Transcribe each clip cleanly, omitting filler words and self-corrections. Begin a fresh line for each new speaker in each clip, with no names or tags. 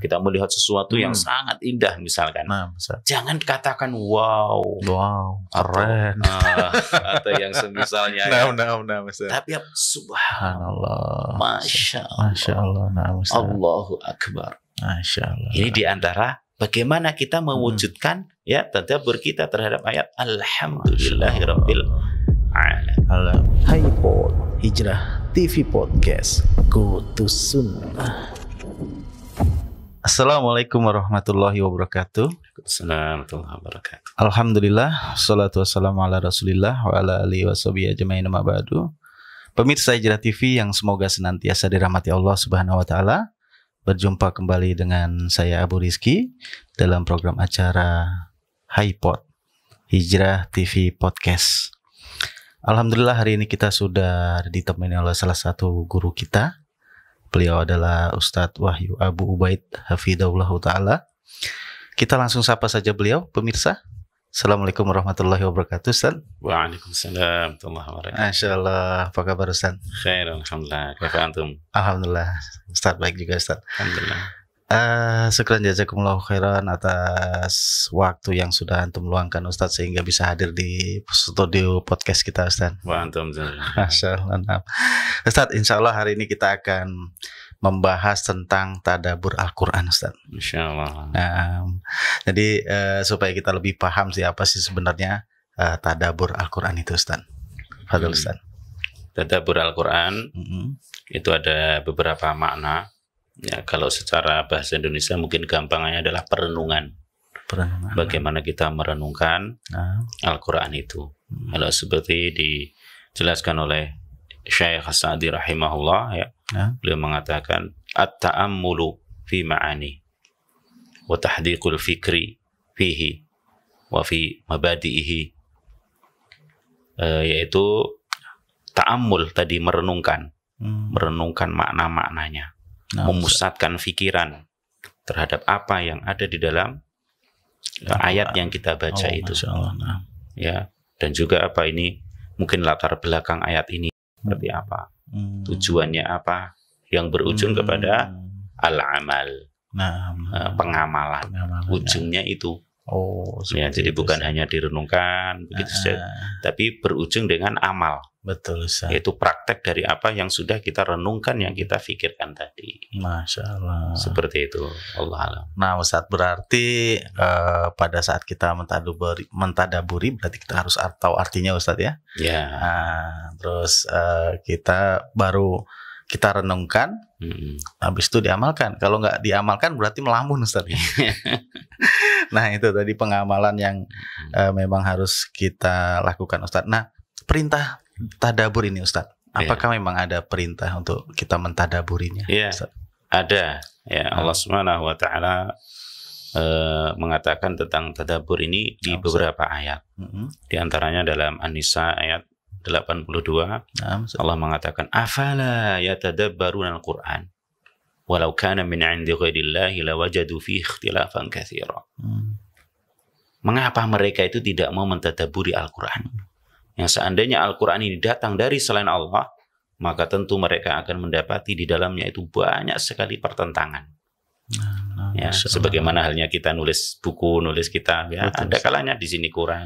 kita melihat sesuatu yang sangat indah misalkan. Jangan katakan wow,
keren.
Atau yang semisalnya. Tapi subhanallah, masya Allah, Allahu akbar.
Masya Allah.
Ini diantara bagaimana kita mewujudkan ya tadabbur kita terhadap ayat alhamdulillahirabbil alamin.
HiPod Hijrah TV Podcast, Go to Sunnah. Assalamualaikum warahmatullahi wabarakatuh.
Assalamualaikum warahmatullahi wabarakatuh.
Alhamdulillah, salatu wassalamu ala rasulillah wa ala alihi washabihi ajmain, amma ba'du. Pemirsa Hijrah TV yang semoga senantiasa dirahmati Allah Subhanahu wa taala. Berjumpa kembali dengan saya Abu Rizky dalam program acara HiPod Hijrah TV Podcast. Alhamdulillah hari ini kita sudah ditemani oleh salah satu guru kita. Beliau adalah Ustadz Wahyu Abu Ubaid Hafidhahullah Ta'ala. Kita langsung sapa saja beliau, pemirsa. Assalamualaikum warahmatullahi wabarakatuh, Ustaz.
Waalaikumsalam warahmatullahi wabarakatuh.
Masya Allah, apa kabar Ustaz?
Khair, alhamdulillah. Kaifa antum?
Alhamdulillah, Ustaz baik juga Ustaz.
Alhamdulillah.
Syukran jazakumullahu khairan atas waktu yang sudah antum luangkan Ustaz sehingga bisa hadir di studio podcast kita Ustaz.
Wa antum.
Masya Allah. Ustaz, insya Allah hari ini kita akan membahas tentang tadabbur Al-Quran Ustaz.
Insya Allah.
Jadi supaya kita lebih paham apa sih sebenarnya tadabbur Al-Quran itu Ustaz. Fadhil Ustaz.
Tadabbur Al-Quran itu ada beberapa makna. Ya, kalau secara bahasa Indonesia mungkin gampangnya adalah perenungan. Bagaimana kita merenungkan Al-Quran itu. Kalau seperti dijelaskan oleh Syekh As-Sa'di rahimahullah ya. Beliau mengatakan at-ta'ammulu fi ma'ani wa tahdiqul fikri fihi wa fi mabadi'ihi, yaitu ta'ammul tadi merenungkan makna-maknanya, memusatkan pikiran terhadap apa yang ada di dalam ayat yang kita baca itu. Ya, dan juga apa ini mungkin latar belakang ayat ini seperti apa, tujuannya apa, yang berujung kepada al-amal, pengamalan. Ujungnya itu. Ya, jadi bukan hanya direnungkan begitu saja, tapi berujung dengan amal.
Betul Ustaz.
Yaitu praktek dari apa yang sudah kita renungkan, yang kita pikirkan tadi.
Masya Allah.
Seperti itu. Allah alam.
Nah Ustaz, berarti pada saat kita mentadaburi berarti kita harus tahu artinya Ustaz ya.
Ya.
Terus kita renungkan, habis itu diamalkan. Kalau nggak diamalkan berarti melamun Ustaz. Nah itu tadi pengamalan yang memang harus kita lakukan Ustaz. Nah perintah tadabur ini Ustaz, apakah memang ada perintah untuk kita mentadaburinya?
Iya, ada. Ya, Allah Subhanahu wa taala mengatakan tentang tadabur ini di beberapa ayat. Di antaranya dalam An-Nisa ayat 82, Allah mengatakan afala yatadabbaruna al-Qur'an walau kana min 'indi ghairillahi lawajadu fihi ikhtilafan katsira. Mengapa mereka itu tidak mau mentadaburi Al-Qur'an? Yang seandainya Al-Quran ini datang dari selain Allah, maka tentu mereka akan mendapati di dalamnya itu banyak sekali pertentangan. Ya, sebagaimana halnya kita nulis buku, nulis kitab, ya, ada kalanya di sini kurang,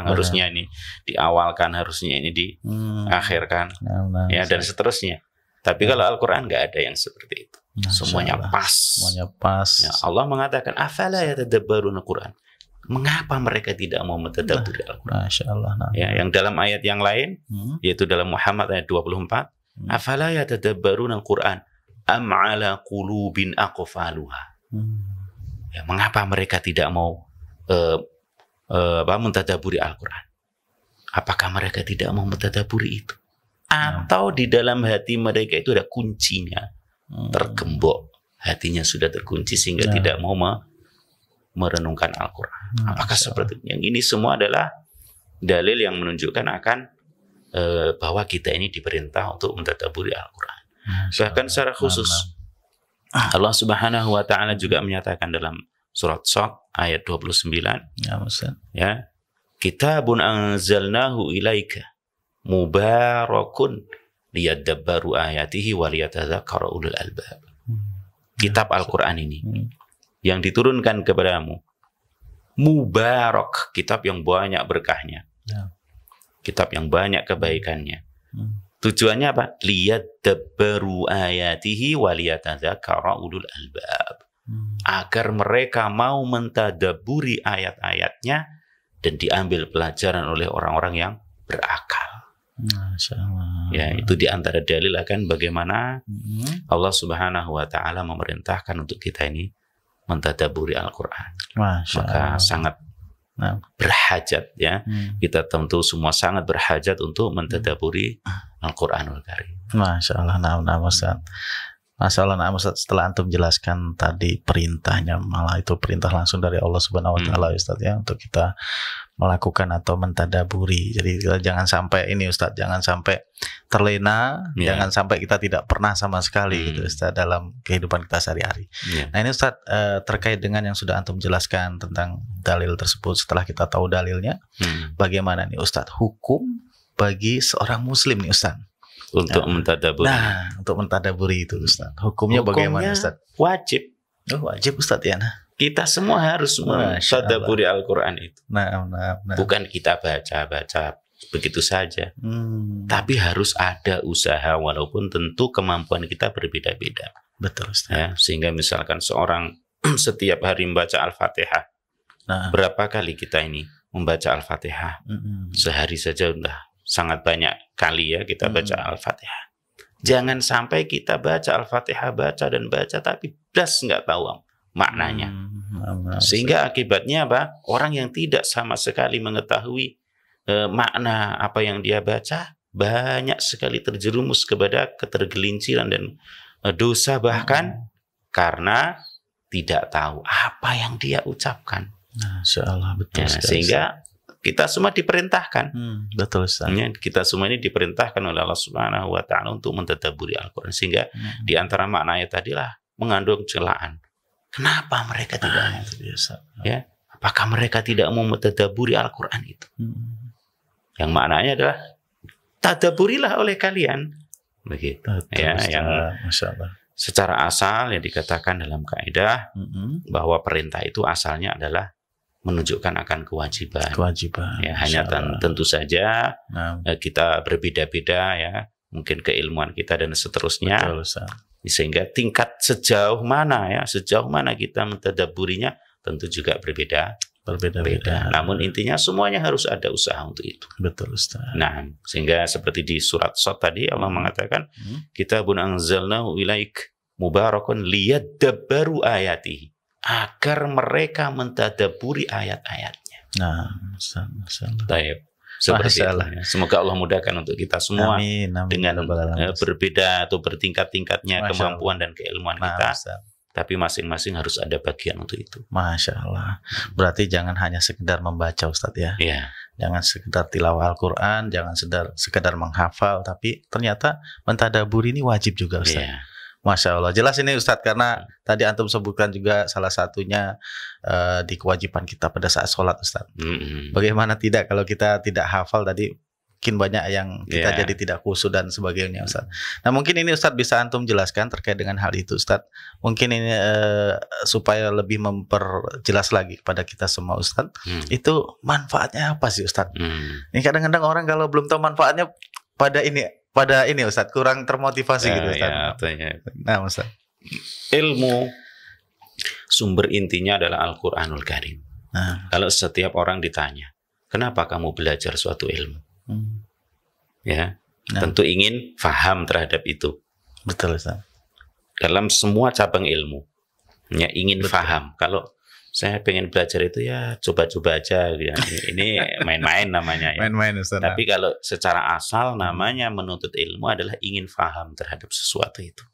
harusnya ini diawalkan, harusnya ini diakhirkan, ya, dan seterusnya. Tapi kalau Al-Quran nggak ada yang seperti itu. Semuanya pas. Ya, Allah mengatakan, afala yatadabbaruna Al-Quran. Mengapa mereka tidak mau mentadabburi Al-Quran?
Masya Allah.
Ya, yang dalam ayat yang lain, yaitu dalam Muhammad ayat 24, afala yatadabbaruna Al-Quran am ala qulubin aqfaluha. Ya, mengapa mereka tidak mau mentadabburi Al-Quran? Apakah mereka tidak mau mentadabburi itu? Atau di dalam hati mereka itu ada kuncinya, tergembok, hatinya sudah terkunci sehingga tidak mau merenungkan Al-Quran. Apakah seperti itu? Yang ini semua adalah dalil yang menunjukkan akan bahwa kita ini diperintah untuk mentadabburi Al-Quran. Bahkan secara khusus Allah Subhanahu wa taala juga menyatakan dalam surat Shad ayat 29, ya, kitabun anzalnahu ilaika mubarakun liyadabbaru ayatihi wa liyatadzakkara ulul albab. kitab Al-Quran ini yang diturunkan kepadamu mubarak, kitab yang banyak berkahnya, kitab yang banyak kebaikannya. Tujuannya apa? Liyadabbaru ayatihi waliyatadzakara ulul albab. Agar mereka mau mentadaburi ayat-ayatnya dan diambil pelajaran oleh orang-orang yang berakal.
Masya Allah.
Ya, itu diantara dalil akan bagaimana Allah Subhanahu wa Ta'ala memerintahkan untuk kita ini mentadaburi Al-Quran. Maka sangat berhajat, ya. Kita tentu semua sangat berhajat untuk mentadaburi Al-Quranul Karim.
Masya Allah. Nah, Ustaz. Masya Allah, Ustaz, setelah antum jelaskan tadi perintahnya, malah itu perintah langsung dari Allah Subhanahu wa Ta'ala, Ustaz, ya, untuk kita melakukan atau mentadaburi. Jadi kita jangan sampai ini, Ustaz, jangan sampai terlena, jangan sampai kita tidak pernah sama sekali gitu, Ustaz, dalam kehidupan kita sehari-hari. Nah, ini Ustaz, terkait dengan yang sudah antum jelaskan tentang dalil tersebut, setelah kita tahu dalilnya, bagaimana nih Ustaz hukum bagi seorang muslim nih Ustaz
untuk mentadaburi?
Nah, untuk mentadaburi itu Ustaz, hukumnya bagaimana Ustaz?
Wajib.
Wajib Ustaz, ya.
Kita semua harus mentadaburi Al-Quran itu. Bukan kita baca-baca begitu saja. Tapi harus ada usaha, walaupun tentu kemampuan kita berbeda-beda.
Betul, Ustaz.
Ya, sehingga misalkan seorang setiap hari membaca Al-Fatihah. Berapa kali kita ini membaca Al-Fatihah? Sehari saja udah sangat banyak kali, ya, kita baca Al-Fatihah. Jangan sampai kita baca Al-Fatihah, baca dan baca, tapi nggak tahu maknanya. Sehingga akibatnya apa? Orang yang tidak sama sekali mengetahui makna apa yang dia baca, banyak sekali terjerumus kepada ketergelinciran dan dosa, bahkan karena tidak tahu apa yang dia ucapkan.
Masya Allah, betul.
Ya, sehingga kita semua diperintahkan.
Betul, Ustaz.
Kita semua ini diperintahkan oleh Allah Subhanahu wa Ta'ala untuk mentadaburi Al-Quran. Sehingga di antara maknanya tadilah mengandung celaan. Kenapa mereka tidak? Ya, apakah mereka tidak mau mentadaburi Al-Quran itu? Yang maknanya adalah tadaburilah oleh kalian. Begitu. Ya, yang secara asal yang dikatakan dalam kaidah bahwa perintah itu asalnya adalah menunjukkan akan kewajiban. Ya, hanya tentu saja kita berbeda-beda, ya, mungkin keilmuan kita dan seterusnya.
Betul,
sehingga tingkat sejauh mana kita mentadaburinya tentu juga berbeda. Namun intinya semuanya harus ada usaha untuk itu.
Betul, Ustaz.
Nah, sehingga seperti di surat Shad tadi Allah mengatakan kitabun anzalnahu ilaik mubarakun liyadabbaru ayatihi, agar mereka mentadaburi ayat-ayatnya.
Nah,
baik. Seperti itu. Semoga Allah mudahkan untuk kita semua.
Amin.
Dengan berbeda atau bertingkat-tingkatnya kemampuan dan keilmuan kita. Tapi masing-masing harus ada bagian untuk itu.
Masya Allah. Berarti jangan hanya sekedar membaca, Ustaz, ya. Jangan sekedar tilawah Al-Quran, jangan sekedar menghafal, tapi ternyata mentadaburi ini wajib juga, Ustaz. Masya Allah. Jelas ini Ustadz, karena tadi antum sebutkan juga salah satunya di kewajiban kita pada saat sholat, Ustadz. Bagaimana tidak kalau kita tidak hafal tadi, mungkin banyak yang kita jadi tidak khusyuk dan sebagainya, Ustadz. Nah, mungkin ini Ustadz bisa antum jelaskan terkait dengan hal itu, Ustadz. Mungkin ini supaya lebih memperjelas lagi kepada kita semua, Ustadz. Itu manfaatnya apa sih, Ustadz? Ini kadang-kadang orang kalau belum tahu manfaatnya pada ini Ustadz, kurang termotivasi gitu, Ustadz. Nah, Ustadz,
ilmu sumber intinya adalah Al-Quranul Karim. Kalau setiap orang ditanya, kenapa kamu belajar suatu ilmu? Tentu ingin faham terhadap itu.
Betul, Ustadz.
Dalam semua cabang ilmu, ingin faham. Kalau saya pengen belajar itu, ya coba-coba aja, ya. Ini main-main namanya, ya.
Main-main, Ustaz.
Tapi kalau secara asal namanya menuntut ilmu adalah ingin faham terhadap sesuatu itu.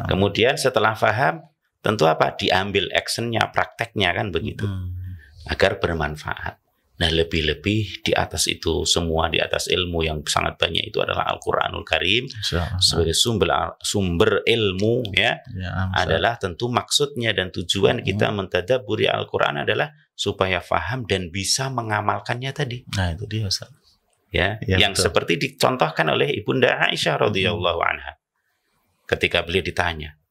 Kemudian setelah faham, tentu apa? Diambil actionnya, prakteknya, kan begitu, agar bermanfaat. Nah, lebih-lebih di atas itu semua, di atas ilmu yang sangat banyak itu adalah Al-Quranul Karim sebagai sumber ilmu, adalah tentu maksudnya dan tujuan kita mentadaburi Al-Quran adalah supaya faham dan bisa mengamalkannya tadi.
Nah, itu dia, Ustaz.
Yang seperti dicontohkan oleh Ibunda Aisyah radhiyallahu anha ketika beliau ditanya,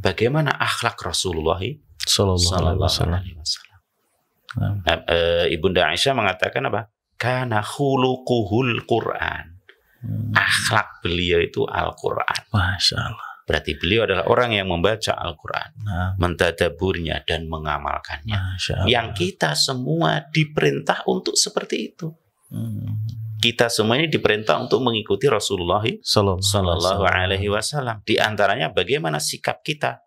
bagaimana akhlak Rasulullah
Sallallahu alaihi
wasallam. Ibunda Aisyah mengatakan apa? Kana khuluquhul Quran. Akhlak beliau itu Al-Quran.
Masya Allah.
Berarti beliau adalah orang yang membaca Al-Quran, mentadaburnya dan mengamalkannya. Yang kita semua diperintah untuk seperti itu. Kita semua ini diperintah untuk mengikuti Rasulullah Sallallahu Alaihi Wasallam. Di antaranya bagaimana sikap kita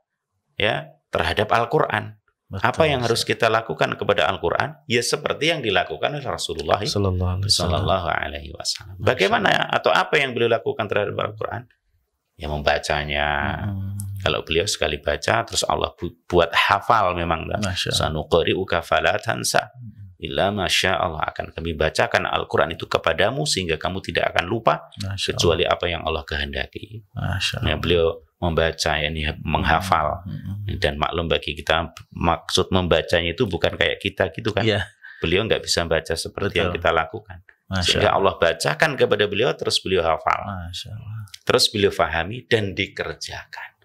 ya terhadap Al-Quran. Apa yang harus kita lakukan kepada Al-Quran? Ya seperti yang dilakukan oleh Rasulullah Sallallahu Alaihi Wasallam. Bagaimana atau apa yang beliau lakukan terhadap Al-Quran? Ya membacanya. Kalau beliau sekali baca, terus Allah buat hafal memang. Sanuqri'uka fala tansa illa masya Allah, akan kami bacakan Al-Quran itu kepadamu sehingga kamu tidak akan lupa kecuali apa yang Allah kehendaki. Ya, beliau membaca, yani menghafal. Dan maklum bagi kita, maksud membacanya itu bukan kayak kita gitu kan. Beliau nggak bisa baca seperti yang kita lakukan. Sehingga Allah bacakan kepada beliau, terus beliau hafal. Terus beliau fahami dan dikerjakan.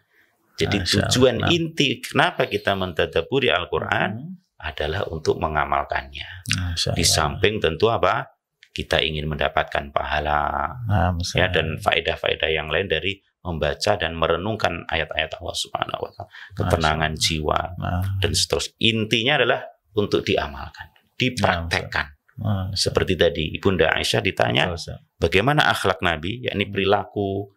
Jadi tujuan inti kenapa kita mentadaburi Al-Quran adalah untuk mengamalkannya. Di samping tentu apa? Kita ingin mendapatkan pahala ya, dan faedah-faedah yang lain dari membaca dan merenungkan ayat-ayat Allah Subhanahu wa Ta'ala, ketenangan jiwa dan seterusnya. Intinya adalah untuk diamalkan, dipraktekkan. Seperti tadi Ibunda Aisyah ditanya bagaimana akhlak Nabi, yakni perilaku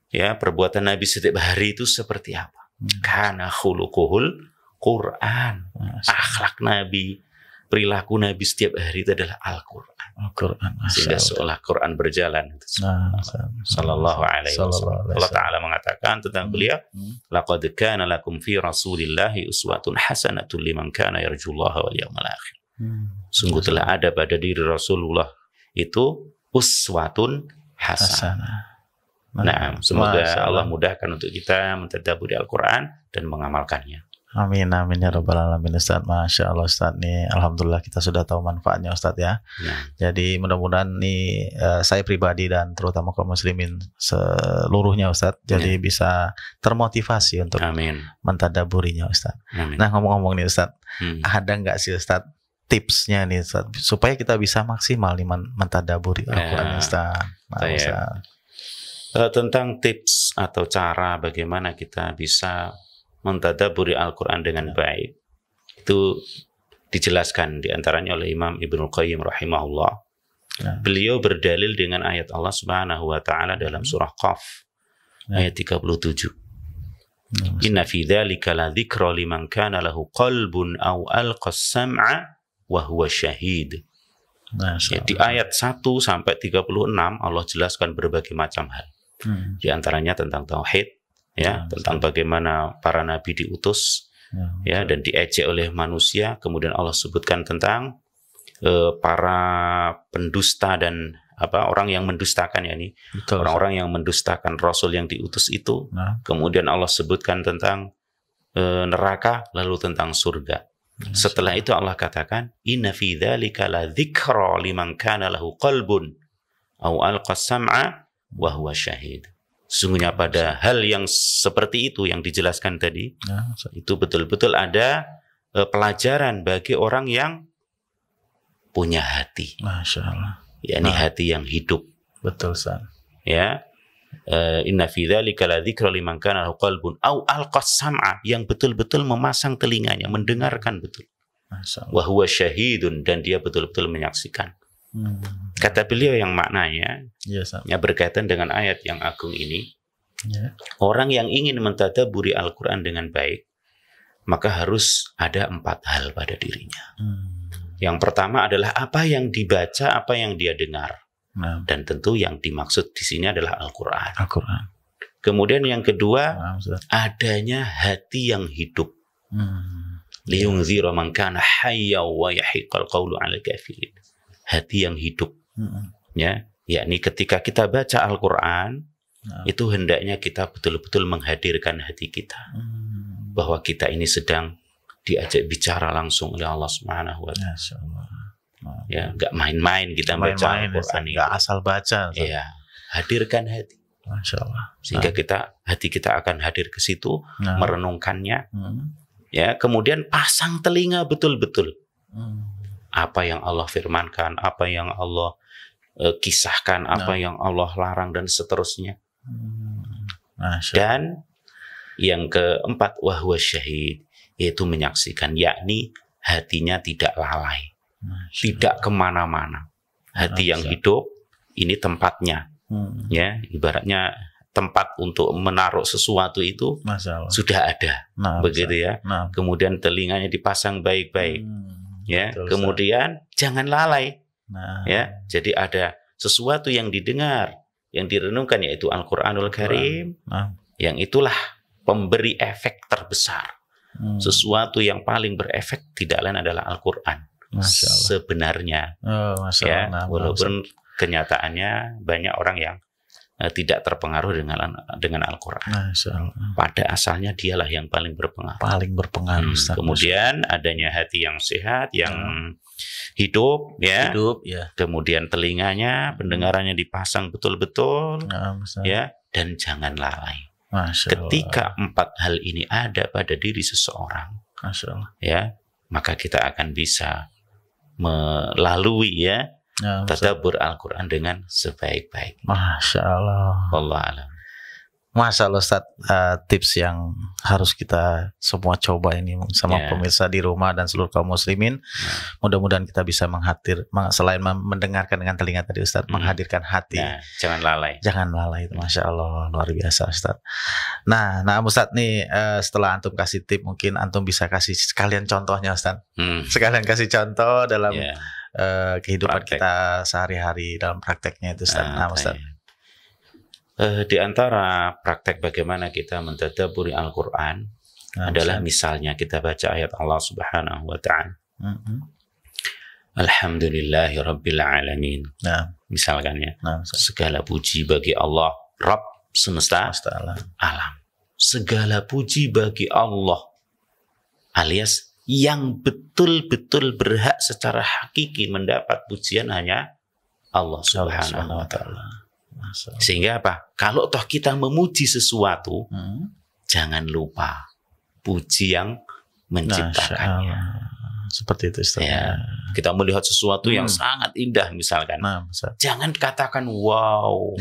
ya, perbuatan Nabi setiap hari itu seperti apa? Kana khuluquhul Quran. Akhlak Nabi, perilaku Nabi setiap hari itu adalah Al-Quran. Sehingga seolah Quran berjalan. Sallallahu alaihi wasallam. Allah Ta'ala mengatakan tentang beliau, laqad kana lakum fi Rasulillahi uswatun hasanatun liman kana yarjullaha wal yawmal akhir. Sungguh telah ada pada diri Rasulullah itu uswatun hasanah. Nah, semoga Allah mudahkan untuk kita mentadabburi Al-Quran dan mengamalkannya.
Amin, amin ya rabbal alamin Ustaz. Masya Allah Ustaz, nih alhamdulillah kita sudah tahu manfaatnya Ustaz ya. Jadi mudah-mudahan nih saya pribadi dan terutama kaum muslimin seluruhnya Ustaz, jadi bisa termotivasi untuk mentadaburinya Ustaz. Nah, ngomong-ngomong nih Ustaz, ada nggak sih Ustaz tipsnya nih Ustaz supaya kita bisa maksimal nih mentadaburi Al-Quran Ustaz?
Tentang tips atau cara bagaimana kita bisa mentadaburi Al-Quran dengan baik, itu dijelaskan diantaranya oleh Imam Ibnul Qayyim rahimahullah. Beliau berdalil dengan ayat Allah Subhanahu wa Ta'ala dalam surah Qaf ayat 37. Inna fi dzalika la dzikra liman kana lahu qalbun aw alqas sam'a wa huwa syahid. Di ayat 1 sampai 36 Allah jelaskan berbagai macam hal. Di antaranya tentang tauhid, ya, tentang bagaimana para nabi diutus, ya, dan diejek oleh manusia. Kemudian Allah sebutkan tentang para pendusta dan orang yang mendustakan, ya, ini orang-orang yang mendustakan Rasul yang diutus itu. Kemudian Allah sebutkan tentang neraka, lalu tentang surga. Setelah itu Allah katakan, Inna fi dzalika la dzikra liman kana lahu qalbun aw alqa sam'a wa huwa syahid. Sesungguhnya pada hal yang seperti itu yang dijelaskan tadi, itu betul-betul ada pelajaran bagi orang yang punya hati. Masya Allah. yakni hati yang hidup.
Betul, San.
Ya. Inna fi dzalika la dzikra liman kana lahu qalbun aw alqas sam'a, yang betul-betul memasang telinganya, mendengarkan betul. Wa huwa syahidun, dan dia betul-betul menyaksikan. Kata beliau yang maknanya ya berkaitan dengan ayat yang agung ini, orang yang ingin mentadabburi Al-Quran dengan baik, maka harus ada 4 hal pada dirinya. Yang pertama adalah apa yang dibaca, apa yang dia dengar. Dan tentu yang dimaksud di sini adalah Al-Quran. Kemudian yang kedua, adanya hati yang hidup. Liyunzira man kana hayya wa yahiqal qawlu 'alal kafirin. Hati yang hidup. Ya, yakni ketika kita baca Al-Quran, itu hendaknya kita betul-betul menghadirkan hati kita. Bahwa kita ini sedang diajak bicara langsung oleh Allah Subhanahu wa Ta'ala. Ya, nggak main-main kita baca Al-Quran ini.
Nggak asal baca.
Ya, hadirkan hati.
Masya Allah.
Sehingga hati kita akan hadir ke situ, merenungkannya. Ya, kemudian pasang telinga betul-betul. Apa yang Allah firmankan, apa yang Allah kisahkan, apa yang Allah larang dan seterusnya. Dan yang keempat, wahwa syahid, yaitu menyaksikan, yakni hatinya tidak lalai, tidak kemana-mana. Hati yang hidup ini tempatnya, ya, ibaratnya tempat untuk menaruh sesuatu itu sudah ada, begitu ya. Kemudian telinganya dipasang baik-baik, ya. Kemudian jangan lalai, ya. Jadi ada sesuatu yang didengar, yang direnungkan, yaitu Al-Quranul Karim, yang itulah pemberi efek terbesar. Sesuatu yang paling berefek tidak lain adalah Al-Quran. Sebenarnya, ya, walaupun kenyataannya banyak orang yang tidak terpengaruh dengan Al-Quran. Pada asalnya dialah yang paling berpengaruh.
Ustaz.
Kemudian adanya hati yang sehat, yang hidup, ya. Kemudian telinganya, pendengarannya dipasang betul-betul, ya, dan jangan lalai. Ketika 4 hal ini ada pada diri seseorang, ya, maka kita akan bisa melalui, ya, tadabbur Al-Quran dengan sebaik-baik.
Masya Allah.
Wallahu a'lam.
Masya Allah Ustaz, tips yang harus kita semua coba ini sama pemirsa di rumah dan seluruh kaum muslimin. Mudah-mudahan kita bisa selain mendengarkan dengan telinga tadi Ustaz, menghadirkan hati.
Jangan lalai.
Jangan lalai itu, Masya Allah, luar biasa Ustaz. Nah Ustaz nih, setelah antum kasih tip, mungkin antum bisa kasih sekalian contohnya Ustaz. Sekalian kasih contoh dalam kehidupan kita sehari-hari dalam prakteknya itu Ustaz. Ustaz.
Di antara praktek bagaimana kita mentadabburi Al-Quran adalah misalnya kita baca ayat Allah Subhanahu wa Ta'ala. Alhamdulillahi Rabbil Alamin. Misalkan, ya, segala puji bagi Allah, Rabb semesta alam. Segala puji bagi Allah, alias yang betul-betul berhak secara hakiki mendapat pujian hanya Allah Subhanahu wa Ta'ala. Sehingga apa? Kalau toh kita memuji sesuatu, jangan lupa puji yang menciptakannya.
Seperti itu Ustaz.
Ya, kita melihat sesuatu yang sangat indah misalkan. Jangan katakan wow,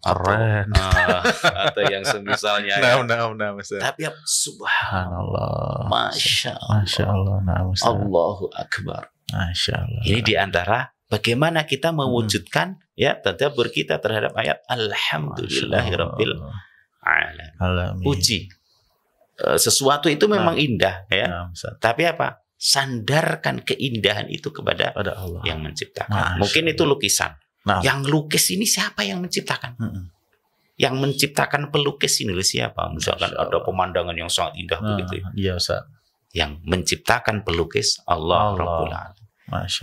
keren,
atau yang semisalnya. Tapi subhanallah, masya Allah, Allahu Akbar.
Masya Allah.
Ini diantara bagaimana kita mewujudkan, ya, tadabbur kita terhadap ayat Alhamdulillahirabbil alamin. Puji. Sesuatu itu memang indah, ya. Tapi apa? Sandarkan keindahan itu kepada Allah yang menciptakan. Mungkin itu lukisan. Yang lukis ini siapa yang menciptakan? Yang menciptakan pelukis ini siapa? Misalkan ada pemandangan yang sangat indah begitu.
Iya, Ustaz.
Yang menciptakan pelukis Allah Rabbul Alamin.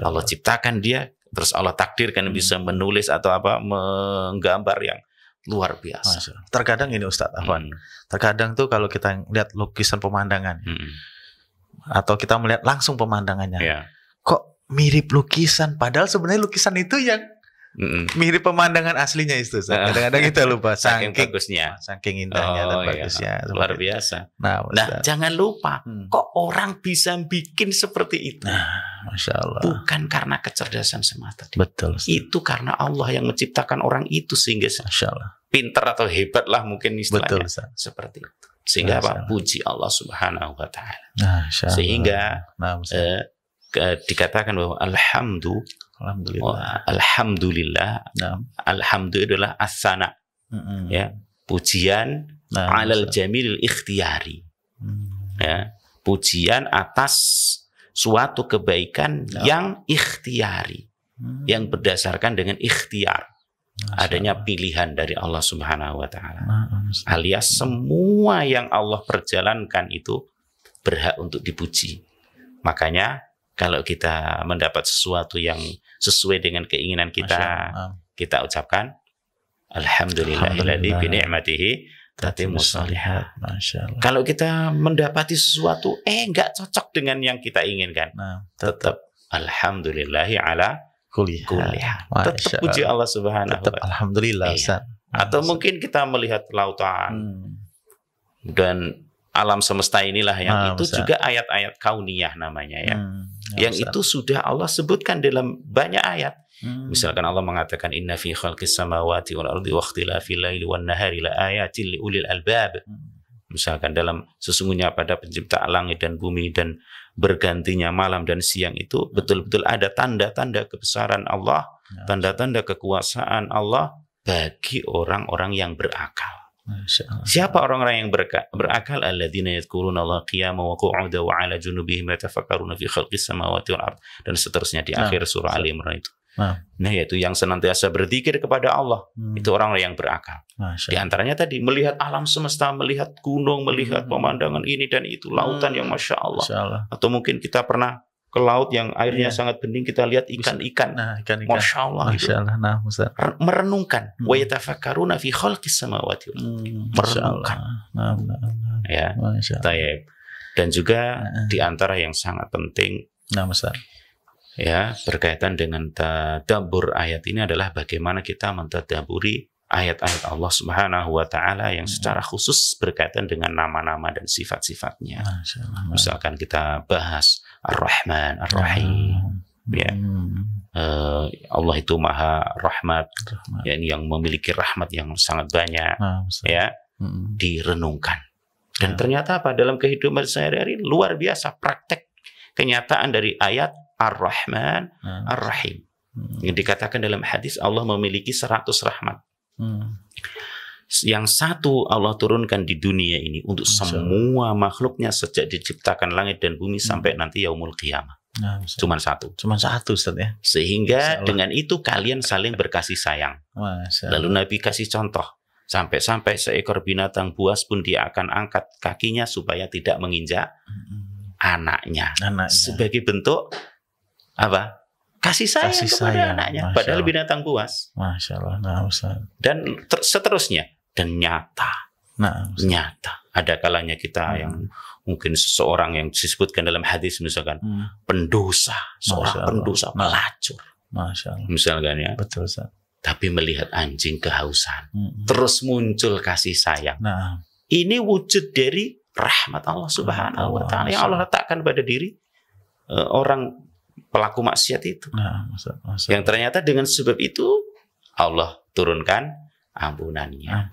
Allah ciptakan dia, terus Allah takdirkan bisa menulis atau apa, menggambar yang luar biasa.
Terkadang ini Ustadz Afwan, terkadang tuh kalau kita lihat lukisan pemandangan, atau kita melihat langsung pemandangannya, kok mirip lukisan, padahal sebenarnya lukisan itu yang mirip pemandangan aslinya itu. Kadang-kadang kita lupa saking bagusnya, saking indahnya dan bagusnya,
luar biasa. Nah, jangan lupa, kok orang bisa bikin seperti itu?
Masya Allah. Bukan
karena kecerdasan semata.
Betul.
Itu karena Allah yang menciptakan orang itu sehingga
Masya Allah,
pintar atau hebat lah mungkin istilahnya.
Betul,
seperti itu. Sehingga apa? Puji Allah Subhanahu wa Ta'ala. Sehingga dikatakan bahwa Alhamdulillah. Alhamdulillah as-sana. Ya, pujian alal jamil ikhtiyari. Ya, pujian atas suatu kebaikan yang ikhtiari, yang berdasarkan dengan ikhtiar, adanya pilihan dari Allah Subhanahu wa Ta'ala. Alias semua yang Allah perjalankan itu berhak untuk dipuji. Makanya kalau kita mendapat sesuatu yang sesuai dengan keinginan kita, kita ucapkan Alhamdulillahilladzi bi ni'matihi tatimmus shalihat. Kalau kita mendapati sesuatu enggak cocok dengan yang kita inginkan, tetap Alhamdulillahi ala kulli hal. Tetap puji Allah Subhanahu wa Ta'ala.
Alhamdulillah Ustaz.
Atau mungkin kita melihat lautan dan alam semesta inilah yang itu juga ayat-ayat kauniyah namanya ya. Yang itu sudah Allah sebutkan dalam banyak ayat. Misalkan Allah mengatakan inna fi khalqis samawati wal ardi wa ikhtilafil laili wan nahari la ayatin li ulil albab. Misalkan dalam sesungguhnya pada penciptaan langit dan bumi dan bergantinya malam dan siang itu betul-betul ada tanda-tanda kebesaran Allah, tanda-tanda kekuasaan Allah bagi orang-orang yang berakal. Siapa orang-orang yang berakal? Alladzina yadhkuruna Allah qiyaman wa qu'udan wa 'ala junubihim yatafakkaruna fi khalqis samawati wal ard, dan seterusnya di akhir surah Ali Imran itu. Nah, yaitu yang senantiasa berzikir kepada Allah. Itu orang-orang yang berakal. Di antaranya tadi melihat alam semesta, melihat gunung, melihat pemandangan ini dan itu, lautan yang Masya Allah. Atau mungkin kita pernah ke laut yang airnya sangat bening, kita lihat ikan-ikan. Masya Allah. Merenungkan. Wa yatafakkaruna fi khalqis samawati. Merenungkan. Ya. Dan juga di antara yang sangat penting ya berkaitan dengan tadabbur ayat ini adalah bagaimana kita mentadaburi ayat-ayat Allah Subhanahu wa taala yang secara khusus berkaitan dengan nama-nama dan sifat-sifatnya. Misalkan kita bahas Ar-Rahman, Ar-Rahim. Ya. Allah itu Maha Rahmat, yakni yang memiliki rahmat yang sangat banyak. Ya. Direnungkan. Dan ternyata apa dalam kehidupan sehari-hari luar biasa praktek kenyataan dari ayat Ar-Rahman, Ar-Rahim. Yang dikatakan dalam hadis Allah memiliki 100 rahmat. Yang satu Allah turunkan di dunia ini untuk semua makhluknya sejak diciptakan langit dan bumi sampai nanti yaumul qiyamah. Cuman satu Ustaz ya. Sehingga dengan itu kalian saling berkasih sayang. Lalu Nabi kasih contoh. Sampai-sampai seekor binatang buas pun dia akan angkat kakinya supaya tidak menginjak anaknya. Sebagai bentuk apa? Kasih sayang kepada anaknya. Padahal binatang buas. Masya Allah. Dan seterusnya. Dan nyata. Nyata. Ada kalanya kita yang mungkin seseorang yang disebutkan dalam hadis misalkan pendosa, seorang pendosa pelacur. Misalkan ya. Betul, Ustaz. Tapi melihat anjing kehausan. Terus muncul kasih sayang. Ini wujud dari rahmat Allah Subhanahu wa taala yang Allah letakkan pada diri orang pelaku maksiat itu. Yang ternyata dengan sebab itu Allah turunkan ampunannya.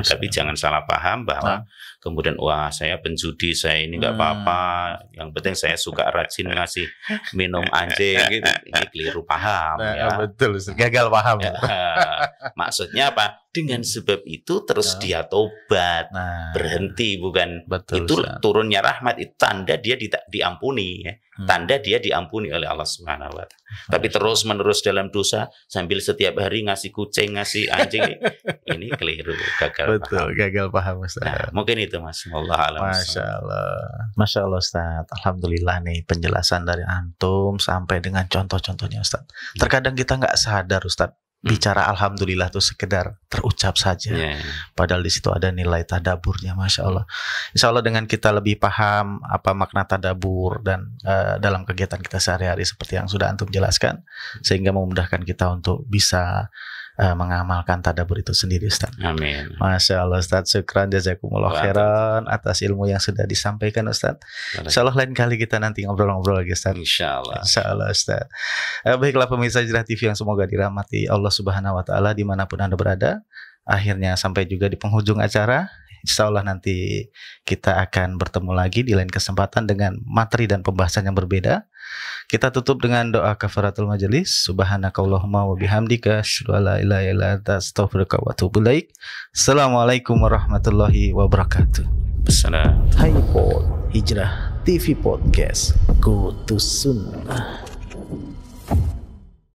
Tapi jangan salah paham bahwa kemudian wah saya penjudi, saya ini nggak apa-apa, yang penting saya suka rajin ngasih minum anjing gitu. Ini keliru paham ya.
Betul, gagal paham.
Maksudnya apa? Dengan sebab itu terus dia tobat, berhenti, bukan itu turunnya rahmat, itu tanda dia diampuni ya. Tanda dia diampuni oleh Allah Subhanahu wa taala. Tapi terus menerus dalam dosa sambil setiap hari ngasih kucing, ngasih anjing, ini keliru, gagal paham.
Gagal paham Ustaz.
Mungkin itu Mas.
Masya Allah Ustaz. Alhamdulillah nih penjelasan dari antum sampai dengan contoh-contohnya Ustaz. Terkadang kita nggak sadar Ustaz. Bicara alhamdulillah itu sekedar terucap saja. Padahal di situ ada nilai tadaburnya, Masya Allah. Insya Allah dengan kita lebih paham apa makna tadabur dan dalam kegiatan kita sehari-hari seperti yang sudah antum jelaskan, sehingga memudahkan kita untuk bisa mengamalkan tadabur itu sendiri Ustaz.
Amin.
Masya Allah Ustaz. Syukran jazakumullah khairan atas ilmu yang sudah disampaikan Ustaz. Insya Allah lain kali kita nanti ngobrol-ngobrol lagi Ustaz.
Insya Allah
Ustaz. Baiklah pemirsa Hijrah TV yang semoga dirahmati Allah Subhanahu wa taala dimanapun Anda berada. Akhirnya sampai juga di penghujung acara. Insya Allah nanti kita akan bertemu lagi di lain kesempatan dengan materi dan pembahasan yang berbeda. Kita tutup dengan doa kafaratul majelis. Subhanakallahumma wa bihamdika asyhadu an la ilaha illa anta astaghfiruka wa atubu ilaik. Assalamualaikum warahmatullahi wabarakatuh.
Assalam.
Hai Pod Hijrah TV Podcast. Go to Sunnah.